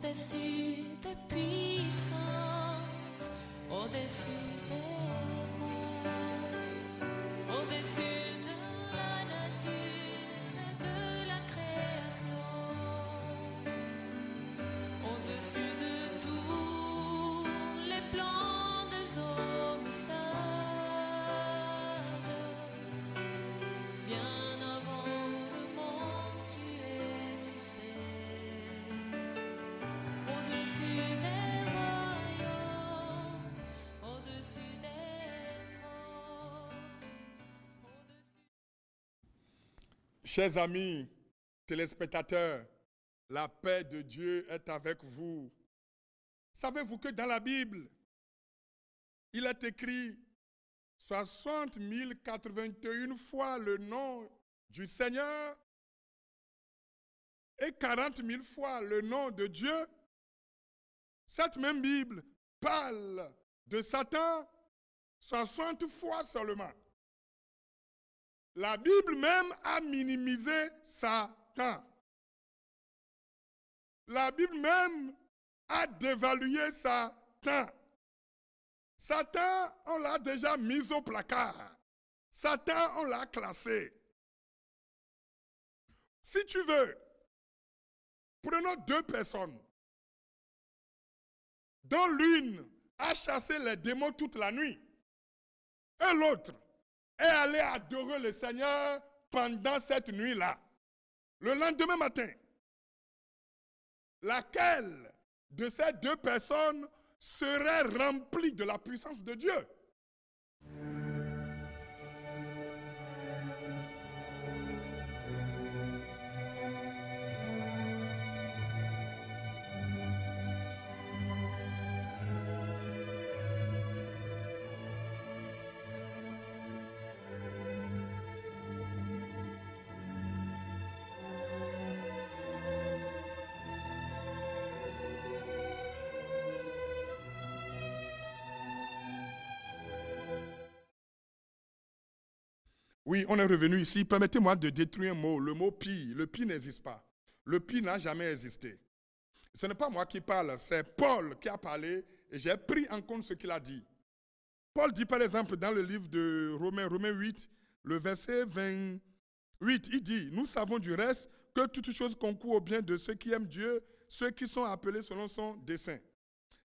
au-dessus des puissances, au-dessus des rois, au-dessus de la nature et de la création, au-dessus de tous les plans des hommes sages, bien avant le monde tu existais, au-dessus des royaumes, au-dessus des trônes, au-dessus... Chers amis, téléspectateurs, la paix de Dieu est avec vous. Savez-vous que dans la Bible, il est écrit 60 081 fois le nom du Seigneur et 40 000 fois le nom de Dieu? Cette même Bible parle de Satan 60 fois seulement. La Bible même a minimisé Satan. La Bible même a dévalué Satan. Satan, on l'a déjà mis au placard. Satan, on l'a classé. Si tu veux, prenons deux personnes, dont l'une a chassé les démons toute la nuit, et l'autre est allé adorer le Seigneur pendant cette nuit-là. Le lendemain matin, laquelle de ces deux personnes serait remplie de la puissance de Dieu? Oui, on est revenu ici. Permettez-moi de détruire un mot, le mot pie. Le pie n'existe pas. Le pie n'a jamais existé. Ce n'est pas moi qui parle, c'est Paul qui a parlé et j'ai pris en compte ce qu'il a dit. Paul dit par exemple dans le livre de Romains 8, le verset 28, il dit « Nous savons du reste que toute chose concourt au bien de ceux qui aiment Dieu, ceux qui sont appelés selon son dessein. »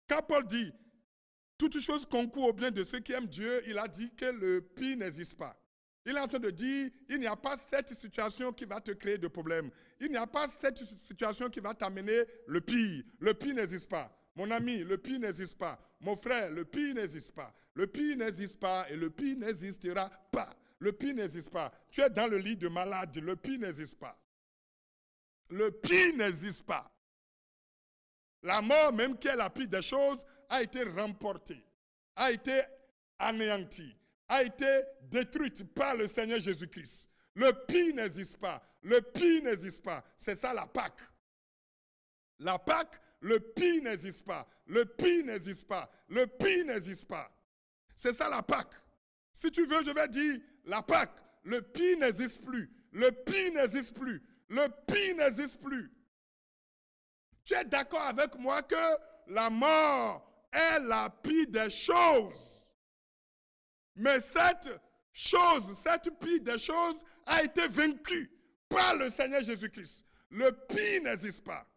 Quand Paul dit « Toute chose concourt au bien de ceux qui aiment Dieu », il a dit que le pire n'existe pas. Il est en train de dire, il n'y a pas cette situation qui va te créer de problèmes. Il n'y a pas cette situation qui va t'amener le pire. Le pire n'existe pas. Mon ami, le pire n'existe pas. Mon frère, le pire n'existe pas. Le pire n'existe pas et le pire n'existera pas. Le pire n'existe pas. Tu es dans le lit de malade, le pire n'existe pas. Le pire n'existe pas. La mort, même qui est la pire des choses, a été remportée, a été anéantie, a été détruite par le Seigneur Jésus-Christ. Le pire n'existe pas. Le pire n'existe pas. C'est ça la Pâque. La Pâque, le pire n'existe pas. Le pire n'existe pas. Le pire n'existe pas. C'est ça la Pâque. Si tu veux, je vais dire la Pâque. Le pire n'existe plus. Le pire n'existe plus. Le pire n'existe plus. Tu es d'accord avec moi que la mort est la pire des choses. Mais cette chose, cette pire des choses a été vaincue par le Seigneur Jésus-Christ. Le pire n'existe pas.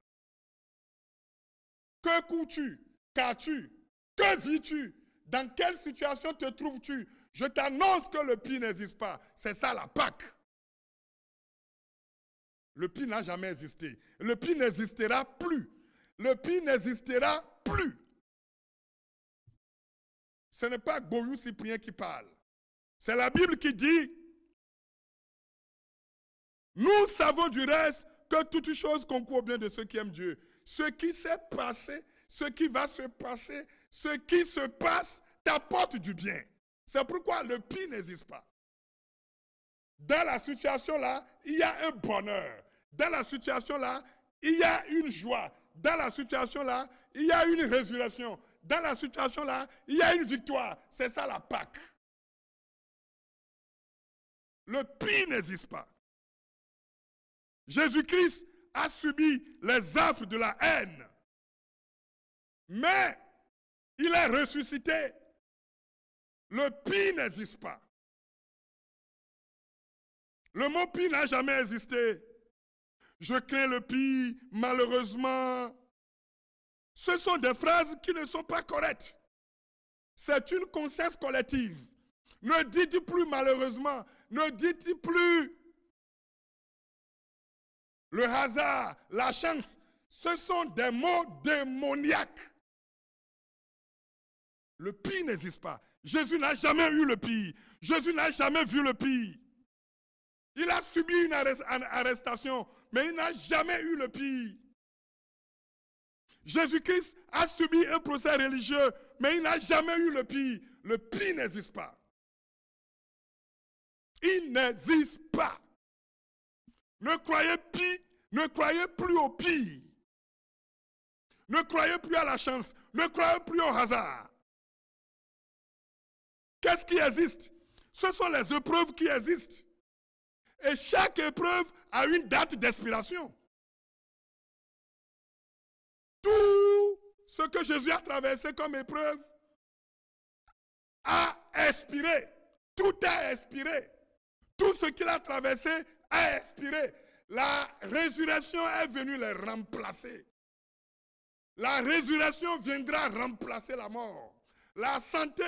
Que cours-tu? Qu'as-tu? Que vis-tu? Dans quelle situation te trouves-tu? Je t'annonce que le pire n'existe pas. C'est ça la Pâque. Le pire n'a jamais existé. Le pire n'existera plus. Le pire n'existera plus. Ce n'est pas Boyou Cyprien qui parle. C'est la Bible qui dit « Nous savons du reste que toute chose concourt au bien de ceux qui aiment Dieu. » Ce qui s'est passé, ce qui va se passer, ce qui se passe t'apporte du bien. C'est pourquoi le pire n'existe pas. Dans la situation-là, il y a un bonheur. Dans la situation-là, il y a une joie. Dans la situation-là, il y a une résurrection. Dans la situation-là, il y a une victoire. C'est ça la Pâque. Le pire n'existe pas. Jésus-Christ a subi les affres de la haine. Mais il est ressuscité. Le pire n'existe pas. Le mot pire n'a jamais existé. Je crains le pire, malheureusement. Ce sont des phrases qui ne sont pas correctes. C'est une conscience collective. Ne dites plus malheureusement, ne dites plus le hasard, la chance. Ce sont des mots démoniaques. Le pire n'existe pas. Jésus n'a jamais eu le pire. Jésus n'a jamais vu le pire. Il a subi une arrestation, mais il n'a jamais eu le pire. Jésus-Christ a subi un procès religieux, mais il n'a jamais eu le pire. Le pire n'existe pas. Il n'existe pas. Ne croyez plus au pire. Ne croyez plus à la chance. Ne croyez plus au hasard. Qu'est-ce qui existe? Ce sont les épreuves qui existent. Et chaque épreuve a une date d'expiration. Tout ce que Jésus a traversé comme épreuve a expiré. Tout a expiré. Tout ce qu'il a traversé a expiré. La résurrection est venue les remplacer. La résurrection viendra remplacer la mort. La santé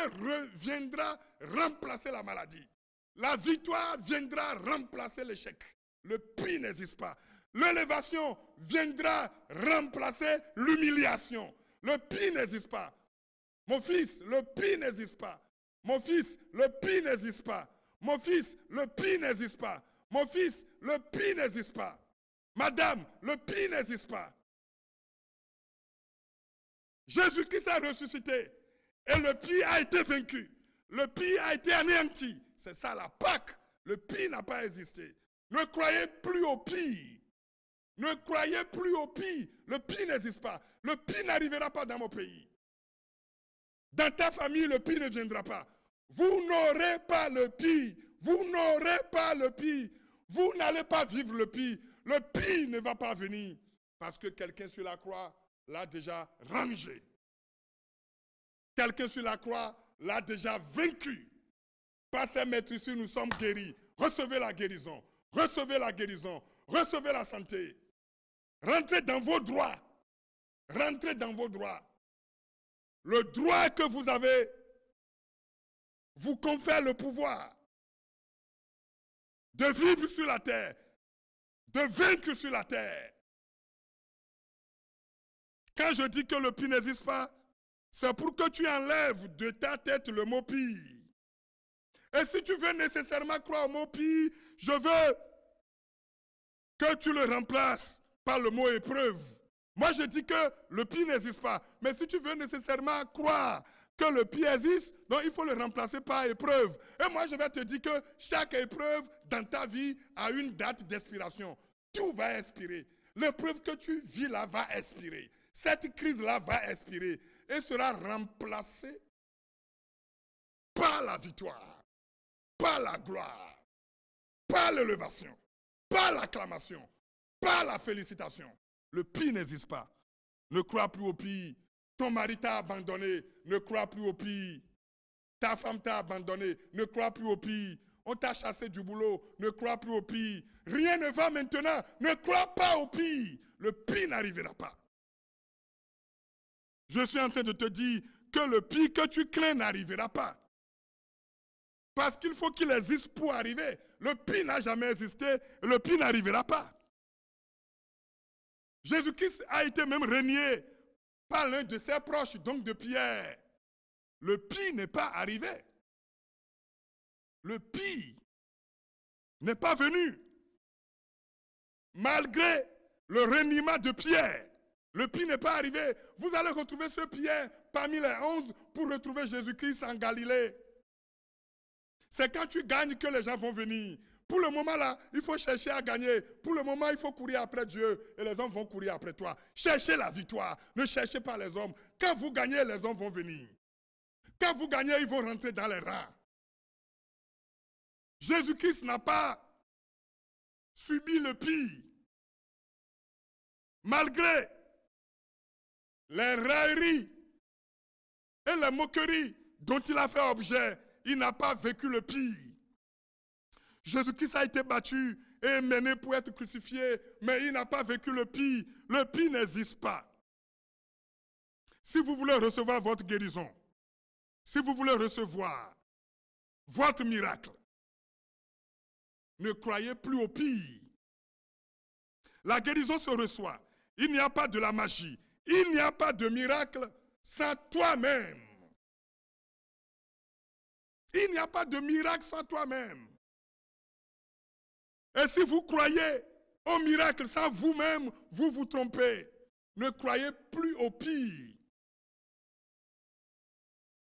viendra remplacer la maladie. La victoire viendra remplacer l'échec. Le pire n'existe pas. L'élévation viendra remplacer l'humiliation. Le pire n'existe pas. Mon fils, le pire n'existe pas. Mon fils, le pire n'existe pas. Mon fils, le pire n'existe pas. Mon fils, le pire n'existe pas. Madame, le pire n'existe pas. Jésus-Christ a ressuscité et le pire a été vaincu. Le pire a été anéanti. C'est ça la Pâque. Le pire n'a pas existé. Ne croyez plus au pire. Ne croyez plus au pire. Le pire n'existe pas. Le pire n'arrivera pas dans mon pays. Dans ta famille, le pire ne viendra pas. Vous n'aurez pas le pire. Vous n'aurez pas le pire. Vous n'allez pas vivre le pire. Le pire ne va pas venir. Parce que quelqu'un sur la croix l'a déjà rangé. Quelqu'un sur la croix l'a déjà vaincu. Par ses maîtresses, nous sommes guéris. Recevez la guérison. Recevez la guérison. Recevez la santé. Rentrez dans vos droits. Rentrez dans vos droits. Le droit que vous avez vous confère le pouvoir de vivre sur la terre, de vaincre sur la terre. Quand je dis que le pire n'existe pas, c'est pour que tu enlèves de ta tête le mot pire. Et si tu veux nécessairement croire au mot pire, je veux que tu le remplaces par le mot épreuve. Moi, je dis que le pire n'existe pas. Mais si tu veux nécessairement croire que le pire existe, donc il faut le remplacer par épreuve. Et moi, je vais te dire que chaque épreuve dans ta vie a une date d'expiration. Tout va expirer. L'épreuve que tu vis là va expirer. Cette crise-là va expirer et sera remplacée par la victoire, par la gloire, par l'élévation, par l'acclamation, par la félicitation. Le pire n'existe pas. Ne crois plus au pire. Ton mari t'a abandonné. Ne crois plus au pire. Ta femme t'a abandonné. Ne crois plus au pire. On t'a chassé du boulot. Ne crois plus au pire. Rien ne va maintenant. Ne crois pas au pire. Le pire n'arrivera pas. Je suis en train de te dire que le pire que tu crains n'arrivera pas. Parce qu'il faut qu'il existe pour arriver. Le pire n'a jamais existé. Le pire n'arrivera pas. Jésus-Christ a été même renié par l'un de ses proches, donc de Pierre. Le pire n'est pas arrivé. Le pire n'est pas venu. Malgré le reniement de Pierre, le pire n'est pas arrivé. Vous allez retrouver ce Pierre parmi les 11 pour retrouver Jésus-Christ en Galilée. C'est quand tu gagnes que les gens vont venir. Pour le moment là, il faut chercher à gagner. Pour le moment, il faut courir après Dieu et les hommes vont courir après toi. Cherchez la victoire, ne cherchez pas les hommes. Quand vous gagnez, les hommes vont venir. Quand vous gagnez, ils vont rentrer dans les rangs. Jésus-Christ n'a pas subi le pire. Malgré les railleries et les moqueries dont il a fait objet, il n'a pas vécu le pire. Jésus-Christ a été battu et mené pour être crucifié, mais il n'a pas vécu le pire. Le pire n'existe pas. Si vous voulez recevoir votre guérison, si vous voulez recevoir votre miracle, ne croyez plus au pire. La guérison se reçoit. Il n'y a pas de la magie. Il n'y a pas de miracle sans toi-même. Il n'y a pas de miracle sans toi-même. Et si vous croyez au miracle sans vous-même, vous vous trompez. Ne croyez plus au pire.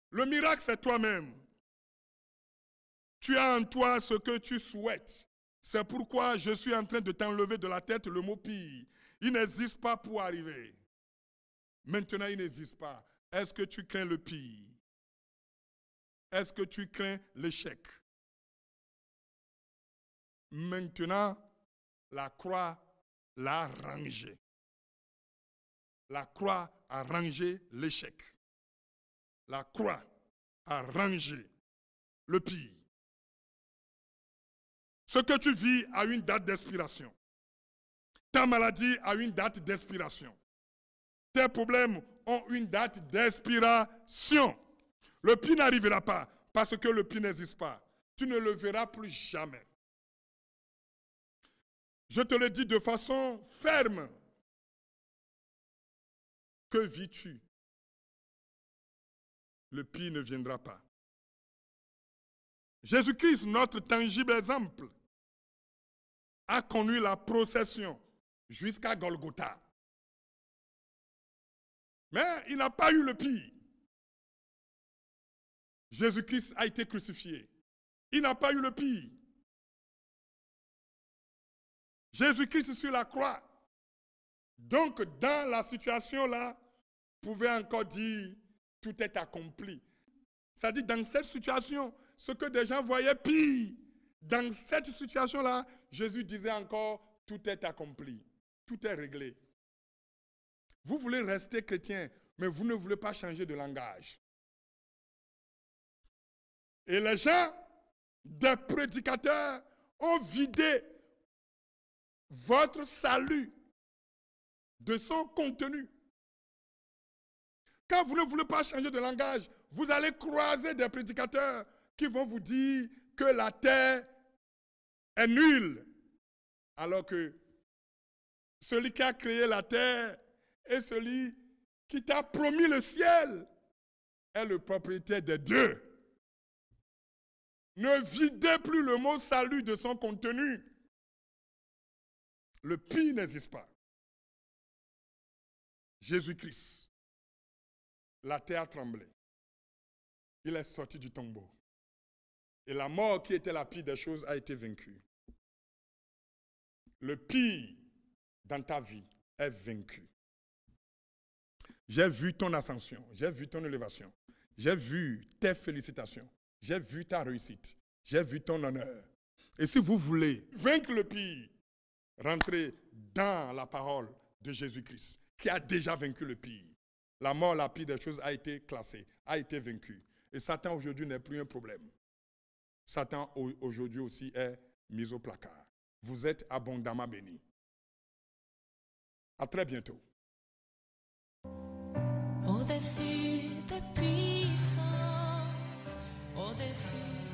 Le miracle, c'est toi-même. Tu as en toi ce que tu souhaites. C'est pourquoi je suis en train de t'enlever de la tête le mot pire. Il n'existe pas pour arriver. Maintenant, il n'existe pas. Est-ce que tu crains le pire? Est-ce que tu crains l'échec? Maintenant, la croix l'a rangé. La croix a rangé l'échec. La croix a rangé le pire. Ce que tu vis a une date d'expiration. Ta maladie a une date d'expiration. Tes problèmes ont une date d'expiration. Le pire n'arrivera pas parce que le pire n'existe pas. Tu ne le verras plus jamais. Je te le dis de façon ferme. Que vis-tu? Le pire ne viendra pas. Jésus-Christ, notre tangible exemple, a connu la procession jusqu'à Golgotha. Mais il n'a pas eu le pire. Jésus-Christ a été crucifié. Il n'a pas eu le pire. Jésus-Christ sur la croix. Donc, dans la situation là, vous pouvez encore dire, tout est accompli. C'est-à-dire, dans cette situation, ce que des gens voyaient pire, dans cette situation-là, Jésus disait encore, tout est accompli, tout est réglé. Vous voulez rester chrétien, mais vous ne voulez pas changer de langage. Et les gens, des prédicateurs, ont vidé votre salut de son contenu. Quand vous ne voulez pas changer de langage, vous allez croiser des prédicateurs qui vont vous dire que la terre est nulle. Alors que celui qui a créé la terre et celui qui t'a promis le ciel est le propriétaire des deux. Ne videz plus le mot salut de son contenu. Le pire n'existe pas. Jésus-Christ, la terre a tremblé. Il est sorti du tombeau. Et la mort qui était la pire des choses a été vaincue. Le pire dans ta vie est vaincu. J'ai vu ton ascension, j'ai vu ton élévation, j'ai vu tes félicitations, j'ai vu ta réussite, j'ai vu ton honneur. Et si vous voulez vaincre le pire, rentrez dans la parole de Jésus-Christ, qui a déjà vaincu le pire. La mort, la pire des choses, a été classée, a été vaincue. Et Satan aujourd'hui n'est plus un problème. Satan aujourd'hui aussi est mis au placard. Vous êtes abondamment bénis. À très bientôt. Au-dessus des puissances, au-dessus